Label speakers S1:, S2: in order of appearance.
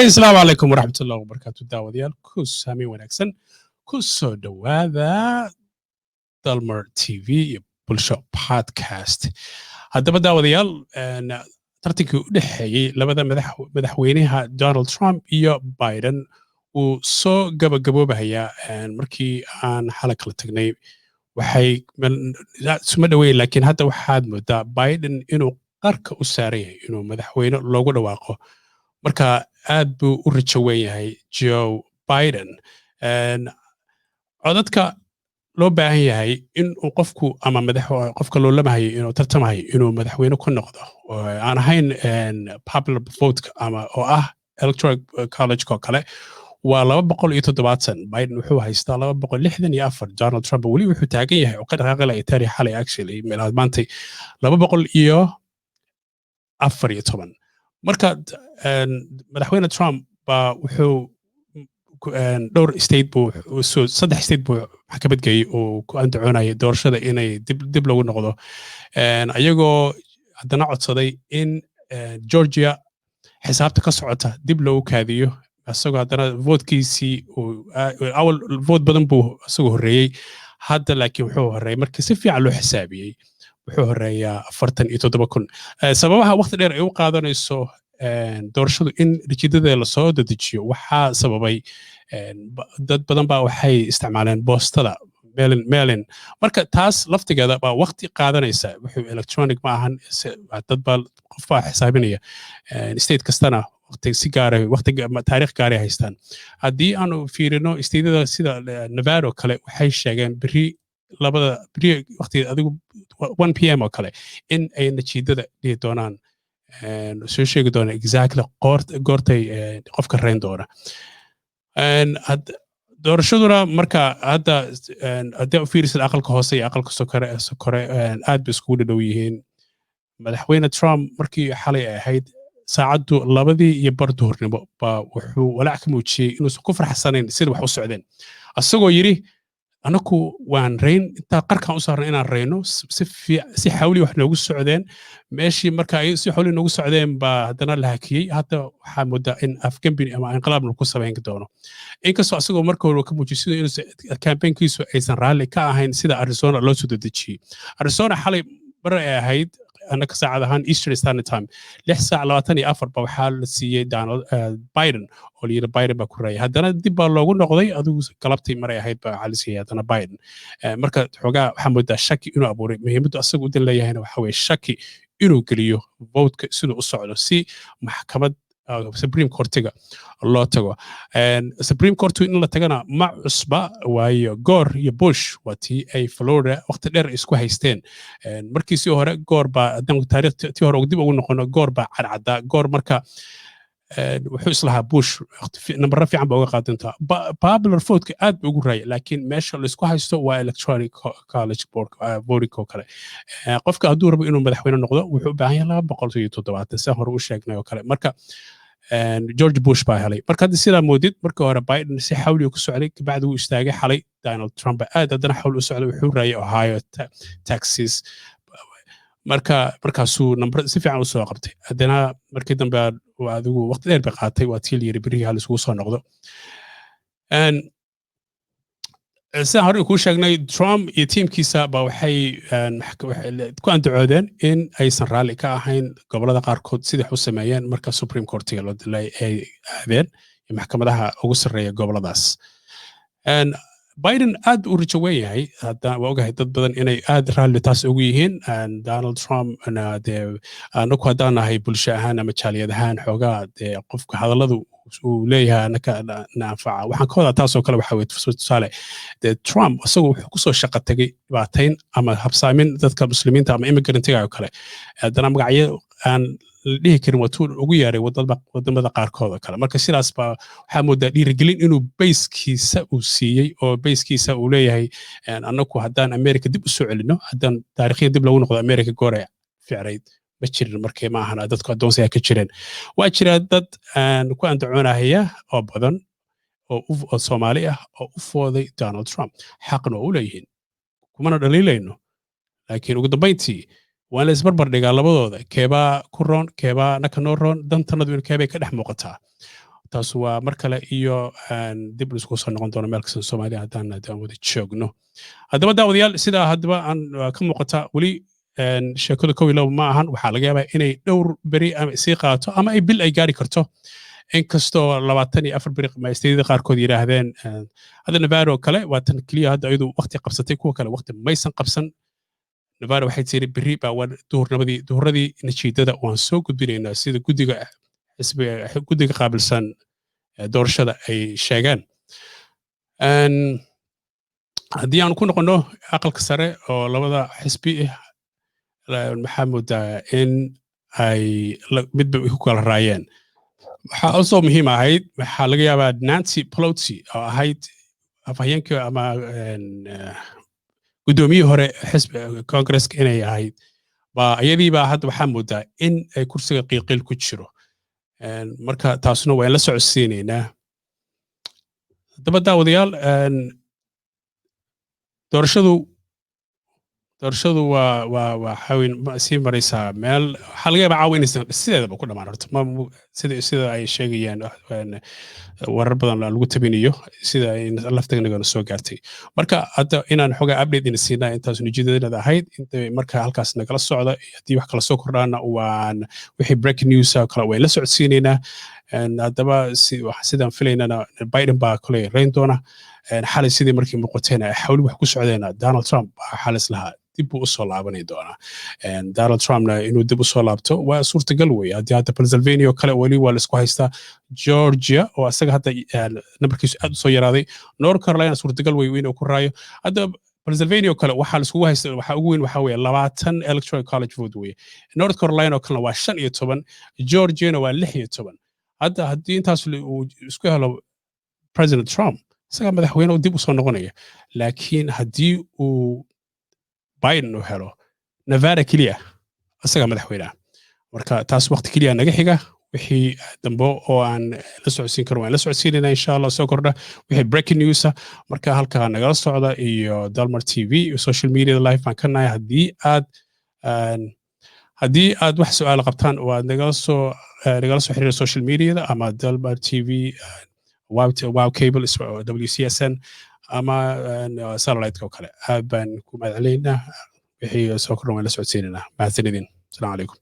S1: السلام عليكم ورحمة الله وبركاته داوديال كوس هامي ونكسن كوسو دواذا دالمر تي في بولشو بودكاست هذا داوديال tartankii u dhexeeyey labada madaxweynaha Donald Trump iyo Biden uu soo gabagaboobaya markii aan xalay kala tagnay waxay suma dhaweyn laakiin hadda waxaad moodaa Biden inuu qarka u saaran yahay inuu madaxweyne loogu dhawaaqo marka aad buu u rajo weyn yahay Joe Biden codadka loo baahan yahay in uu qofku ama qofka loo lamahay inuu tartamahay inuu madaxweyne ku noqdo oo aan ahayn popular vote ama oo ah electoral college ko kale waa 270 Biden wuxuu haystaa 264 Donald Trump wali wuxuu taagan yahay oo ka dhaqaaqay taariikh xalay actually meelaad maantay 214 marka madaxweyne Trump baa wuxuu dhowr state buu saddex state buu maxkamad geeyay oo ku andacoonaya doorashada inay dib lagu noqdo ayagoo haddana codsaday in Georgia xisaabta ka socota dib loogu kaadiyo asagoo haddana votekiisii awal vote badan buu asagoo horreeyey hadda laakiin wuxuu horreeyay markii si fiican loo xisaabiyey wuxuu horreeyaa 47,000 sababaha waqti dheer ay u qaadanayso doorashadu in natiijada la soo dedejiyo waxaa sababay dad badan baa waxay isticmaaleen boostada mailin marka taas laftigeeda baa waqti qaadanaysa wuxuu electronic ma ahan dad baa qof baa xisaabinaya state kastana waqti si gaar ah waqti taariikh gaar ah haystaan haddii aanu fiirino stateda sida Nevada kale waxay sheegeen beri waqti adigu 1 pm oo kale in ay natiijada dhihi doonaan soo sheegi doona exactly goortay qofka reyn doona doorashaduna marka hadda hadda u fiirisid aqalka hoose iyo aqalka sokore aad bay iskugu dhow yihiin madaxweyne Trump markii xalay ahayd saacadu 2:00 duhurnimo baa wuxuu walaac ka muujiyay inuusan ku farxsanayn sida wax u socdeen asagoo yiri anaku waan reyn inta qarkan u saarnay inaan reyno si xawli wax noogu socdeen meeshii marka ay si xawli noogu socdeen baa haddana la hakiyay hadda waxaa moodaa in afgambi ama inqilaab lagu sameyn doono inkastoo asagoo marka hore ka muujisay inuu campaignkiisu aysan raalli ka ahayn sida Arizona loo soo dedejiyay Arizona xalay bar ay ahayd anaka saacad ahaan Eastern Standard Time 6:24 ba waxaa la siiyey Donald Biden oo liira Biden ba ku raayay haddana dib baa loogu noqday adigu galabtii maray ahayd baa waxaa la siiyey haddana Biden marka xogaa waxaa moodaa shaki inuu abuuray muhiimaddu asagu u leeyahayna waxa weeye shaki inuu geliyo vote sidoo u socdo si maxkamad Supreme Court-ga loo tago Supreme Court in la tagana ma cusba waayo Gore iyo Bush watii ay Florida waqti dheer isku haysteen markii si hore Gore baa taariikhtii hore dib ugu noqono Gore baa cadcada Gore marka wuxuu islahaa Bush number fiican baa uga qaadantaa popular vote aad ugu raayay laakiin meesha la isku haysto waa electoral college board voting ko kale qofka hadduu rabo inuu madaxweyne noqdo wuxuu u baahan yahay 270 sida hore u sheegnay oo kale marka George Bush baa helay marka hadda sidaa moodid markii hore Biden si xawli ku socday kabacdi uu istaagay xalay Donald Trump aad haddana xawli u socday wuxuu raayay Ohio Texas markaasuu number si fiican u soo qabtay haddana markii dambe adigu waqti dheer bay qaatay waa tii yiri beriga hal isugu soo noqdo sida hore ku sheegnay Trump iyo teamkiisa baa waxay ku andacoodeen in aysan raalli ka ahayn gobolada qaarkood sida u sameeyeen marka Supreme Court-ga loo dilay ay aadeen maxkamadaha ugu sarreeya goboladaas Biden aad u rajo weyn yahay hadda waa ogahay dad badan inay aad raalli taas ugu yihiin Donald Trump anaku haddaan nahay bulsho ahaan ama jaaliyad ahaan xoogaa qofka hadalladu uu leeyahay anaka naafaca waxaan ka wadaa taasoo kale waxa weeye tusaale Trump asagoo wuxuu ku soo shaqo tagay dhibaatayn ama habsaamin dadka muslimiinta ama immigrant-ga oo kale haddana magacyo aan dhihi karin watuu ugu yaaray wadamada qaarkood kale marka sidaas baa waxaa moodaa dhiirigelin inuu bayskiisa uu siiyey oo bayskiisa uu leeyahay anaku haddaan America dib u soo celino haddaan taariikhiyada dib lagu noqdo America gore ficrayd ma jirin markii ma ahan dadku adoonsiga ka jireen waa jira dad ku andacoonaya oo badan oo Soomaali ah oo u fooday Donald Trump xaqna u leeyihiin kumana dhaliilayno laakiin ugu dambeyntii waan la isbarbar dhigaa labadooda keebaa ku roon keebaa naka noo roon dantanadu in keebay ka dhex muuqataa taas waa mar kale iyo dib isku soo noqon doono meel kasta Soomaaliya haddaan wada joogno haddaba daawadayaal sidaa haddaba aan ka muuqata weli sheekada kow iyo labo ma ahan waxaa laga yaabaa inay dhowr beri ama sii qaato ama ay bil ay gaari karto inkastoo 24 beri maysteedada qaarkood yiraahdeen hadda Navarro kale waa tan kaliya hadda ayadu waqti qabsatay kuwa kale waqti maysan qabsan Navarro waxay tiri beri baa duhurradii natiijada waan soo gudbinaynaa sida guddiga qaabilsan doorashada ay sheegaan haddii aan ku noqono aqalka sare oo labada xisbi maxaa moodaa in ay midba ku kala raayeen waxaa also muhiim ahayd waxaa laga yaabaa Nancy Pelosi oo ahayd afhayeenka ama guddoomiyihii hore xisbi Congress-ka inay ahayd baa iyadiibaa hadda waxaa moodaa in ay kursiga qiiqil ku jiro marka taasuna waan la socodsiinaynaa haddaba daawadayaal doorashadu waa xawin sii maraysaa meel waxaa laga yaabaa caawa inaysan sideedaba ku dhammaan horta sida ay sheegayaan warar badan lagu tabinayo sida laftagnagana soo gaartay marka hadda inaan xogaa update ina siinaa intaas natiijadeennada ahayd marka halkaas nagala socda haddii wax kala soo kordhaana waan wixii breaking news kale waan la socodsiinaynaa haddaba sidaan filaynana Biden baa kale rayn doona xalay sidii markii muuqateena xawli wax ku socdeena Donald Trump xalis lahaa dib u soo laabanay doona Donald Trumpna inuu dib u soo laabto waa suurtagal weeye haddii hadda Pennsylvania oo kale weli waa la isku haystaa Georgia oo asaga hadda nambarkiisu aad u soo yaraaday North Carolina suurtagal weeye inuu ku raayo hadda Pennsylvania oo kale waxaa la iskugu haysta waxaa ugu weyn waxaa weeye 20 electoral college vote weeye North Carolina oo kale waa 15 Georgiana waa 16 hadda haddii intaas uu isku helo President Trump isaga madaxweyne dib u soo noqonaya laakiin haddii uu Biden uu helo Nevada kaliya isaga madaxweyne marka taas waqti kaliya naga xiga wixii dambo oo aan la socodsiin karo waan la socodsiinayna insha Allah soo kordha wixii breaking news marka halka nagala socda iyo Dalmar TV iyo social media live aan ka nahay haddii aad wax su'aal qabtaan oo aad nagala soo xiriir social media ama Dalmar TV wow cable WCSN ama satellite ko kale aad baan ku mahadcelinaynaa wixii soo kordhan waan la socodsiinaynaa mahadsanidin assalaamu calaykum